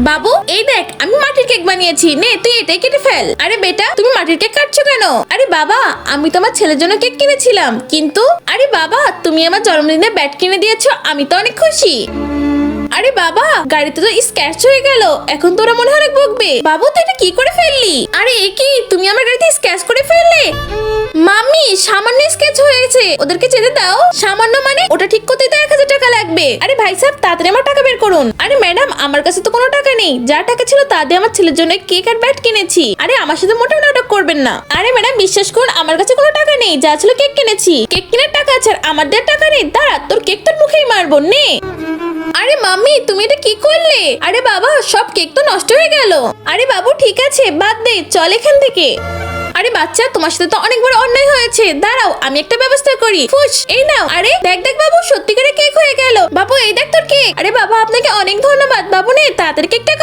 বাবু এই দেখ আমি মাটির কেক বানিয়েছি, নে তুই এটাই কেটে ফেল। আরে বেটা তুমি মাটির কেক কাটছো কেন? আরে বাবা আমি তো আমার ছেলের জন্য কেক কিনেছিলাম, কিন্তু আরে বাবা তুমি আমার জন্মদিনে ব্যাট কিনে দিয়েছো, আমি তো অনেক খুশি। আরে বাবা গাড়িতে তো স্ক্র্যাচ হয়ে গেল, এখন তোরা মনে হয় অনেক বকবে। বাবু তুই এটা কি করে ফেললি? আরে এ কি তুমি আমার গাড়িতে স্ক্র্যাচ করে ফেললে? মাম্মি সামান্য স্ক্র্যাচ হয়েছে, ওদেরকে যেতে দাও। সামান্য মানে ওটা ঠিক করতে তো 1000 টাকা লাগবে। আরে ভাই সাহেব তাড়াতাড়ি আমার টাকা বের করুন। আরে ম্যাডাম আমার কাছে তো কোনো টাকা নেই, যা টাকা ছিল তা দিয়ে আমার ছেলের জন্য কেক আর ব্যাট কিনেছি। আরে আমার সাথে মোটেও নাটক করবেন না। আরে ম্যাডাম বিশ্বাস করুন আমার কাছে কোনো টাকা নেই, যা ছিল কেক কিনেছি। কেক কেনার টাকা আছে আর আমার দেওয়ার টাকা নেই? দাঁড়া তোর কেক তোর মুখেই মারবো নে। আরে মাম্মি তুমি এটা কি করলে? আরে বাবা সব কেক তো নষ্ট হয়ে গেল। আরে বাবু ঠিক আছে বাদ দে, চল এখান থেকে। আরে বাচ্চা তোমার সাথে তো অনেক বড় অন্যায় হয়েছে, দাঁড়াও আমি একটা ব্যবস্থা করি। ফুস এই নাও। আরে দেখ দেখ বাবু সত্যিকারের কেক হয়ে গেল। বাবু এই দেখ তোর কেক। আরে বাবা আপনাকে অনেক ধন্যবাদ। বাবু নে তাড়াতাড়ি কেকটা